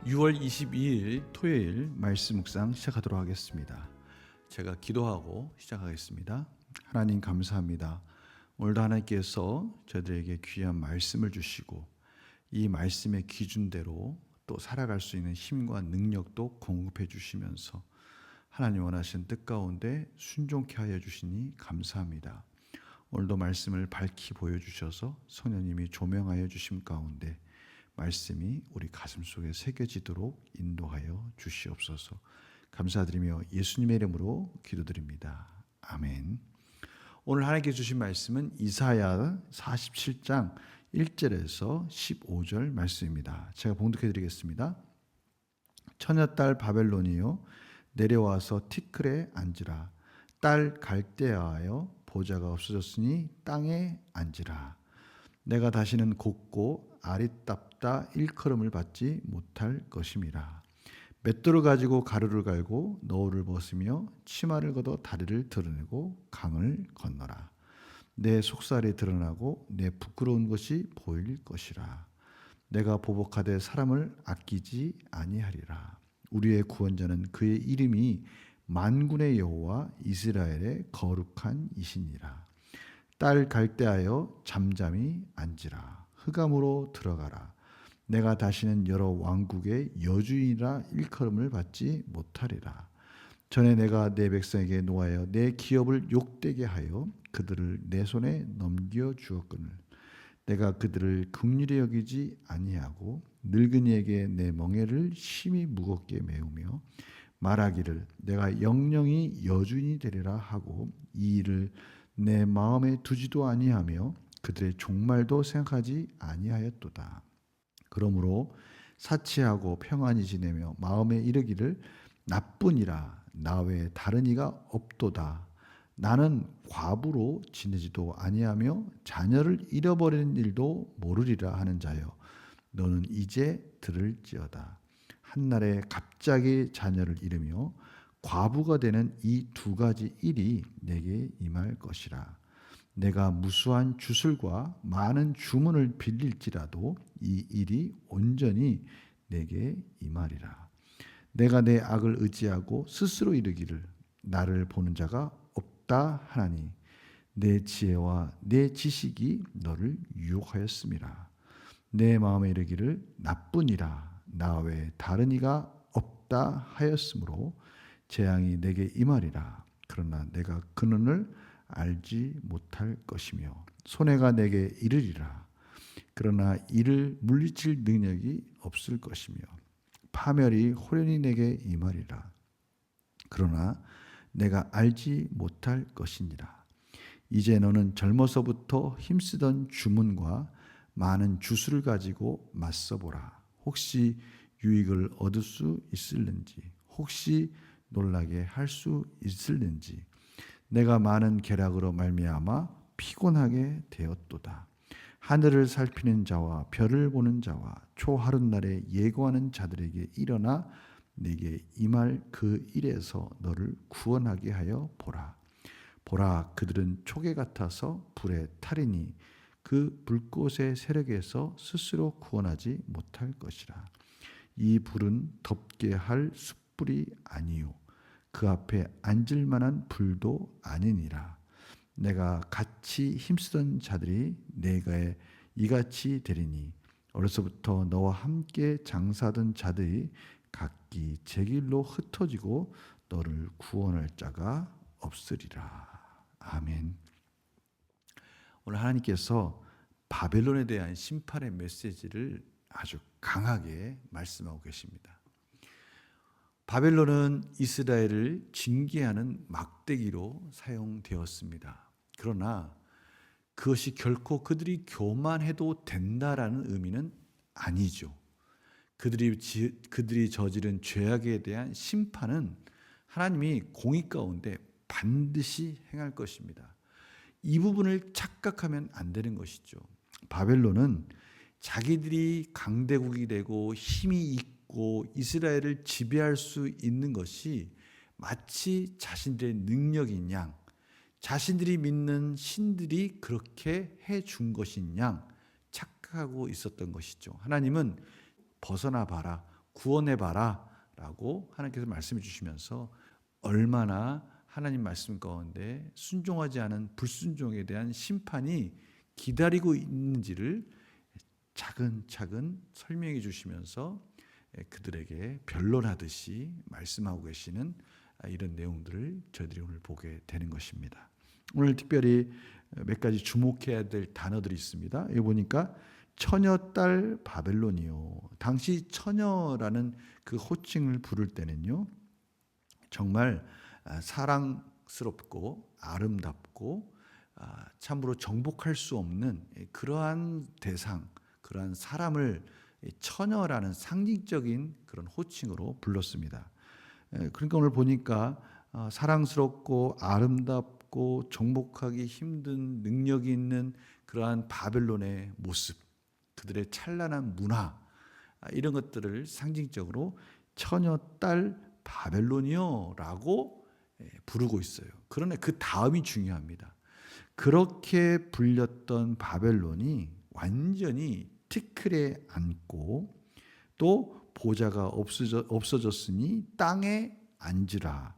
6월 22일 토요일 말씀 묵상 시작하도록 하겠습니다. 제가 기도하고 시작하겠습니다. 하나님 감사합니다. 오늘도 하나님께서 저희들에게 귀한 말씀을 주시고 이 말씀의 기준대로 또 살아갈 수 있는 힘과 능력도 공급해 주시면서 하나님 원하시는 뜻 가운데 순종케 하여 주시니 감사합니다. 오늘도 말씀을 밝히 보여주셔서 성령님이 조명하여 주심 가운데 말씀이 우리 가슴 속에 새겨지도록 인도하여 주시옵소서. 감사드리며 예수님의 이름으로 기도드립니다. 아멘. 오늘 하나님께 주신 말씀은 이사야 47장 1절에서 15절 말씀입니다. 제가 봉독해 드리겠습니다. 처녀딸 바벨론이여 내려와서 티끌에 앉으라. 딸 갈대아여 보좌가 없어졌으니 땅에 앉으라. 내가 다시는 곱고 아리답다 일컬음을 받지 못할 것임이라. 맷돌을 가지고 가루를 갈고 너울을 벗으며 치마를 걷어 다리를 드러내고 강을 건너라. 내 속살이 드러나고 내 부끄러운 것이 보일 것이라. 내가 보복하되 사람을 아끼지 아니하리라. 우리의 구원자는 그의 이름이 만군의 여호와 이스라엘의 거룩한 이시니라. 딸 갈대하여 잠잠히 앉으라. 흑암으로 들어가라. 내가 다시는 여러 왕국의 여주인이라 일컬음을 받지 못하리라. 전에 내가 내 백성에게 노하여 내 기업을 욕되게 하여 그들을 내 손에 넘겨 주었거늘 내가 그들을 긍휼히 여기지 아니하고 늙은이에게 내 멍에를 심히 무겁게 메우며 말하기를 내가 영영이 여주인이 되리라 하고 이 일을 내 마음에 두지도 아니하며 그들의 종말도 생각하지 아니하였도다. 그러므로 사치하고 평안히 지내며 마음에 이르기를 나뿐이라 나 외에 다른 이가 없도다. 나는 과부로 지내지도 아니하며 자녀를 잃어버리는 일도 모르리라 하는 자여 너는 이제 들을지어다. 한날에 갑자기 자녀를 잃으며 과부가 되는 이 두 가지 일이 내게 임할 것이라. 내가 무수한 주술과 많은 주문을 빌릴지라도 이 일이 온전히 내게 임하리라. 내가 내 악을 의지하고 스스로 이르기를 나를 보는 자가 없다 하나니 내 지혜와 내 지식이 너를 유혹하였음이라. 내 마음에 이르기를 나뿐이라 나 외에 다른 이가 없다 하였으므로 재앙이 내게 임하리라. 그러나 내가 근원을 알지 못할 것이며 손해가 내게 이르리라. 그러나 이를 물리칠 능력이 없을 것이며 파멸이 호련히 내게 임하리라. 그러나 내가 알지 못할 것이니라. 이제 너는 젊어서부터 힘쓰던 주문과 많은 주술을 가지고 맞서보라. 혹시 유익을 얻을 수 있을는지 혹시 놀라게 할 수 있을는지 내가 많은 계략으로 말미암아 피곤하게 되었도다. 하늘을 살피는 자와 별을 보는 자와 초하룻날에 예고하는 자들에게 일어나 내게 임할 그 일에서 너를 구원하게 하여 보라. 보라, 그들은 초계 같아서 불에 타리니 그 불꽃의 세력에서 스스로 구원하지 못할 것이라. 이 불은 덮게 할 숯불이 아니요 그 앞에 앉을 만한 불도 아니니라. 내가 같이 힘쓰던 자들이 내가 이같이 되리니 어려서부터 너와 함께 장사하던 자들이 각기 제 길로 흩어지고 너를 구원할 자가 없으리라. 아멘. 오늘 하나님께서 바벨론에 대한 심판의 메시지를 아주 강하게 말씀하고 계십니다. 바벨론은 이스라엘을 징계하는 막대기로 사용되었습니다. 그러나 그것이 결코 그들이 교만해도 된다라는 의미는 아니죠. 그들이 저지른 죄악에 대한 심판은 하나님이 공의 가운데 반드시 행할 것입니다. 이 부분을 착각하면 안 되는 것이죠. 바벨론은 자기들이 강대국이 되고 힘이 있고 이스라엘을 지배할 수 있는 것이 마치 자신들의 능력인 양, 자신들이 믿는 신들이 그렇게 해준 것인 양 착각하고 있었던 것이죠. 하나님은 벗어나 봐라, 구원해봐라 라고 하나님께서 말씀해 주시면서 얼마나 하나님 말씀 가운데 순종하지 않은 불순종에 대한 심판이 기다리고 있는지를 차근차근 설명해 주시면서 그들에게 변론하듯이 말씀하고 계시는 이런 내용들을 저희들이 오늘 보게 되는 것입니다. 오늘 특별히 몇 가지 주목해야 될 단어들이 있습니다. 여기 보니까 처녀딸 바벨론이요. 당시 처녀라는 그 호칭을 부를 때는요, 정말 사랑스럽고 아름답고 참으로 정복할 수 없는 그러한 대상, 그러한 사람을 처녀라는 상징적인 그런 호칭으로 불렀습니다. 그러니까 오늘 보니까 사랑스럽고 아름답고 정복하기 힘든 능력이 있는 그러한 바벨론의 모습, 그들의 찬란한 문화, 이런 것들을 상징적으로 처녀 딸 바벨론이요라고 부르고 있어요. 그러나 그 다음이 중요합니다. 그렇게 불렸던 바벨론이 완전히 티끌에 앉고 또 보좌가 없어졌으니 땅에 앉으라.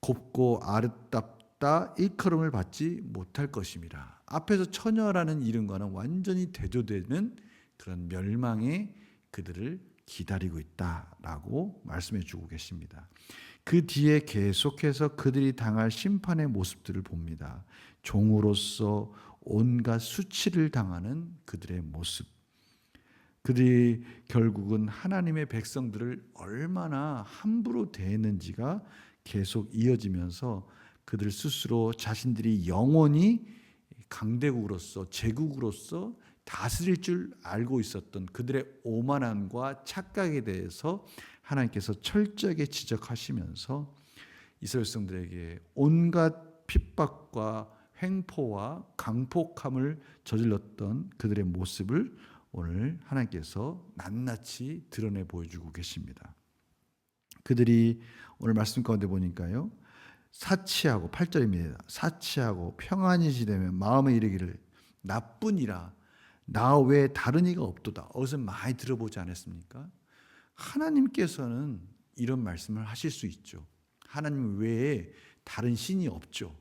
곱고 아름답다 일컬음을 받지 못할 것임이라. 앞에서 처녀라는 이름과는 완전히 대조되는 그런 멸망의 그들을 기다리고 있다라고 말씀해 주고 계십니다. 그 뒤에 계속해서 그들이 당할 심판의 모습들을 봅니다. 종으로서 온갖 수치를 당하는 그들의 모습. 그들이 결국은 하나님의 백성들을 얼마나 함부로 대했는지가 계속 이어지면서 그들 스스로 자신들이 영원히 강대국으로서 제국으로서 다스릴 줄 알고 있었던 그들의 오만함과 착각에 대해서 하나님께서 철저하게 지적하시면서 이스라엘 백성들에게 온갖 핍박과 횡포와 강폭함을 저질렀던 그들의 모습을 오늘 하나님께서 낱낱이 드러내 보여주고 계십니다. 그들이 오늘 말씀 가운데 보니까요, 사치하고 8절입니다. 사치하고 평안히 지내면 마음에 이르기를 나뿐이라 나 외에 다른 이가 없도다. 어디서 많이 들어보지 않았습니까? 하나님께서는 이런 말씀을 하실 수 있죠. 하나님 외에 다른 신이 없죠.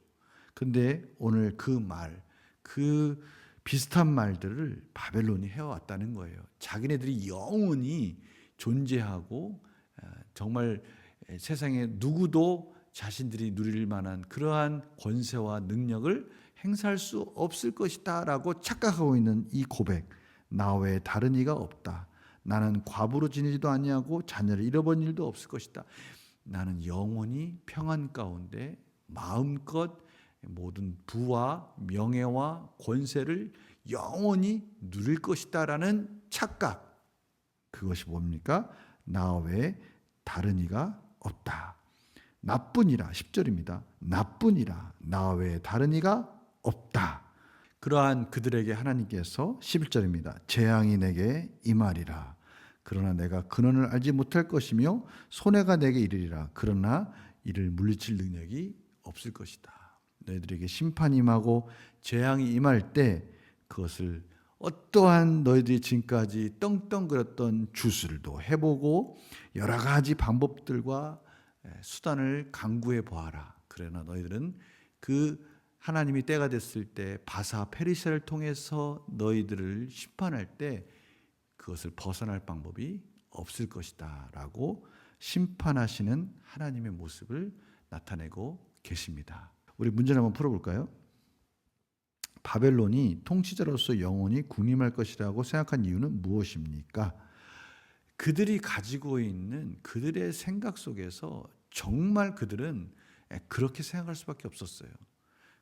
근데 오늘 그 비슷한 말들을 바벨론이 해왔다는 거예요. 자기네들이 영원히 존재하고 정말 세상에 누구도 자신들이 누릴 만한 그러한 권세와 능력을 행사할 수 없을 것이다 라고 착각하고 있는 이 고백, 나 외에 다른 이가 없다. 나는 과부로 지내지도 아니하고 자녀를 잃어버린 일도 없을 것이다. 나는 영원히 평안 가운데 마음껏 모든 부와 명예와 권세를 영원히 누릴 것이다 라는 착각, 그것이 뭡니까? 나 외에 다른 이가 없다. 나뿐이라, 10절입니다. 나뿐이라 나 외에 다른 이가 없다. 그러한 그들에게 하나님께서 11절입니다. 재앙이 내게 임하리라. 그러나 내가 근원을 알지 못할 것이며 손해가 내게 이르리라. 그러나 이를 물리칠 능력이 없을 것이다. 너희들에게 심판이 임하고 재앙이 임할 때 그것을 어떠한 너희들이 지금까지 떵떵거렸던 주술도 해보고 여러 가지 방법들과 수단을 강구해 보아라. 그러나 너희들은 그 하나님이 때가 됐을 때 바사 페르시아를 통해서 너희들을 심판할 때 그것을 벗어날 방법이 없을 것이다 라고 심판하시는 하나님의 모습을 나타내고 계십니다. 우리 문제를 한번 풀어볼까요? 바벨론이 통치자로서 영원히 군림할 것이라고 생각한 이유는 무엇입니까? 그들이 가지고 있는 그들의 생각 속에서 정말 그들은 그렇게 생각할 수밖에 없었어요.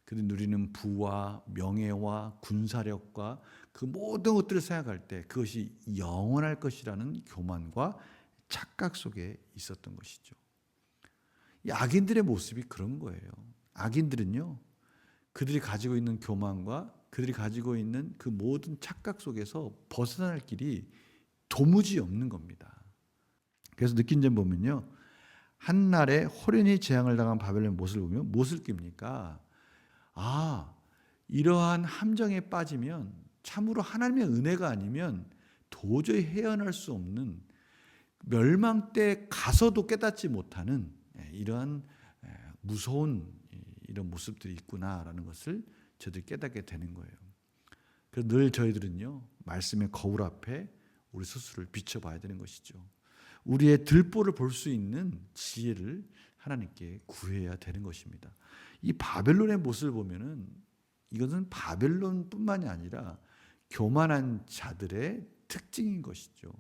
그들이 누리는 부와 명예와 군사력과 그 모든 것들을 생각할 때 그것이 영원할 것이라는 교만과 착각 속에 있었던 것이죠. 이 악인들의 모습이 그런 거예요. 악인들은요, 그들이 가지고 있는 교만과 그들이 가지고 있는 그 모든 착각 속에서 벗어날 길이 도무지 없는 겁니다. 그래서 느낀 점 보면요, 한날에 호련히 재앙을 당한 바벨론의 모습을 보면 무엇을 낍니까? 이러한 함정에 빠지면 참으로 하나님의 은혜가 아니면 도저히 헤어날 수 없는 멸망 때 가서도 깨닫지 못하는 이러한 무서운 이런 모습들이 있구나라는 것을 저들이 깨닫게 되는 거예요. 그래서 늘 저희들은요, 말씀의 거울 앞에 우리 스스로를 비춰봐야 되는 것이죠. 우리의 들보를 볼 수 있는 지혜를 하나님께 구해야 되는 것입니다. 이 바벨론의 모습을 보면은 이것은 바벨론뿐만이 아니라 교만한 자들의 특징인 것이죠.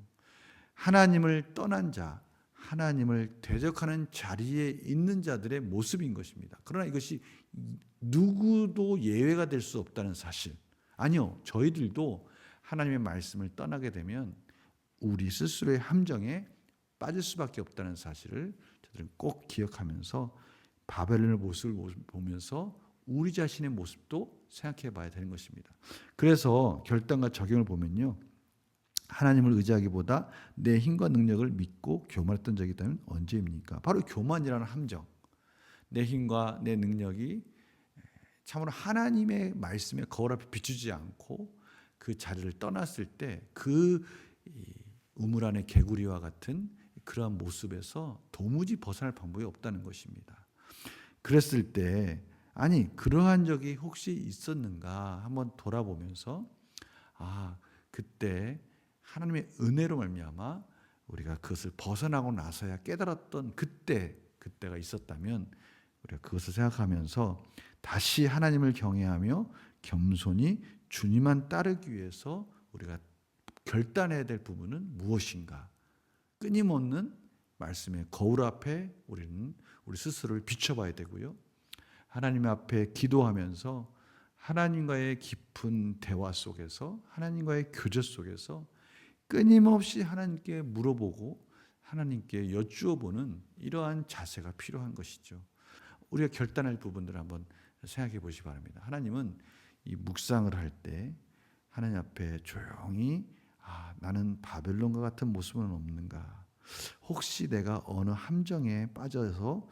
하나님을 떠난 자, 하나님을 대적하는 자리에 있는 자들의 모습인 것입니다. 그러나 이것이 누구도 예외가 될 수 없다는 사실. 아니요, 저희들도 하나님의 말씀을 떠나게 되면 우리 스스로의 함정에 빠질 수밖에 없다는 사실을 저들은 꼭 기억하면서 바벨론의 모습을 보면서 우리 자신의 모습도 생각해 봐야 되는 것입니다. 그래서 결단과 적용을 보면요, 하나님을 의지하기보다 내 힘과 능력을 믿고 교만했던 적이 있다면 언제입니까? 바로 교만이라는 함정. 내 힘과 내 능력이 참으로 하나님의 말씀에 거울 앞에 비추지 않고 그 자리를 떠났을 때 그 우물 안의 개구리와 같은 그러한 모습에서 도무지 벗어날 방법이 없다는 것입니다. 그랬을 때 아니 그러한 적이 혹시 있었는가 한번 돌아보면서 그때 하나님의 은혜로 말미암아 우리가 그것을 벗어나고 나서야 깨달았던 그때가 있었다면 우리가 그것을 생각하면서 다시 하나님을 경외하며 겸손히 주님만 따르기 위해서 우리가 결단해야 될 부분은 무엇인가? 끊임없는 말씀의 거울 앞에 우리는 우리 스스로를 비춰봐야 되고요. 하나님 앞에 기도하면서 하나님과의 깊은 대화 속에서 하나님과의 교제 속에서 끊임없이 하나님께 물어보고 하나님께 여쭈어보는 이러한 자세가 필요한 것이죠. 우리가 결단할 부분들을 한번 생각해 보시기 바랍니다. 하나님은 이 묵상을 할 때 하나님 앞에 조용히 나는 바벨론과 같은 모습은 없는가? 혹시 내가 어느 함정에 빠져서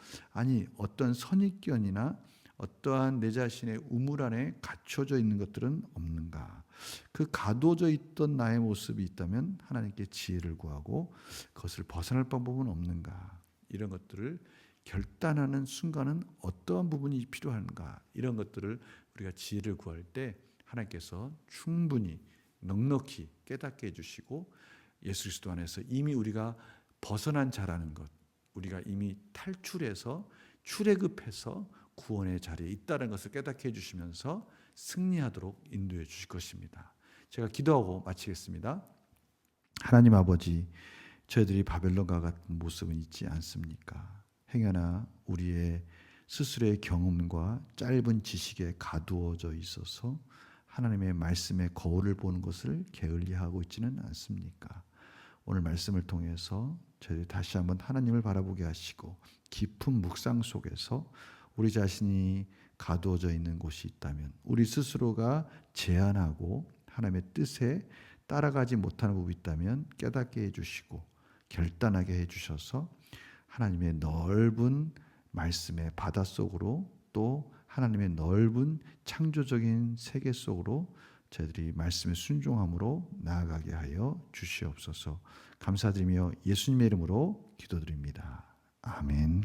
어떤 선입견이나 어떠한 내 자신의 우물 안에 갇혀져 있는 것들은 없는가? 그 가둬져 있던 나의 모습이 있다면 하나님께 지혜를 구하고 그것을 벗어날 방법은 없는가? 이런 것들을 결단하는 순간은 어떠한 부분이 필요한가? 이런 것들을 우리가 지혜를 구할 때 하나님께서 충분히 넉넉히 깨닫게 해주시고 예수 그리스도 안에서 이미 우리가 벗어난 자라는 것, 우리가 이미 탈출해서 출애굽해서 구원의 자리에 있다는 것을 깨닫게 해주시면서 승리하도록 인도해 주실 것입니다. 제가 기도하고 마치겠습니다. 하나님 아버지, 저희들이 바벨론과 같은 모습은 있지 않습니까? 행여나 우리의 스스로의 경험과 짧은 지식에 가두어져 있어서 하나님의 말씀의 거울을 보는 것을 게을리하고 있지는 않습니까? 오늘 말씀을 통해서 저희들이 다시 한번 하나님을 바라보게 하시고 깊은 묵상 속에서 우리 자신이 가두어져 있는 곳이 있다면 우리 스스로가 제한하고 하나님의 뜻에 따라가지 못하는 부분이 있다면 깨닫게 해주시고 결단하게 해주셔서 하나님의 넓은 말씀의 바닷속으로 또 하나님의 넓은 창조적인 세계 속으로 저희들이 말씀에 순종함으로 나아가게 하여 주시옵소서. 감사드리며 예수님의 이름으로 기도드립니다. 아멘.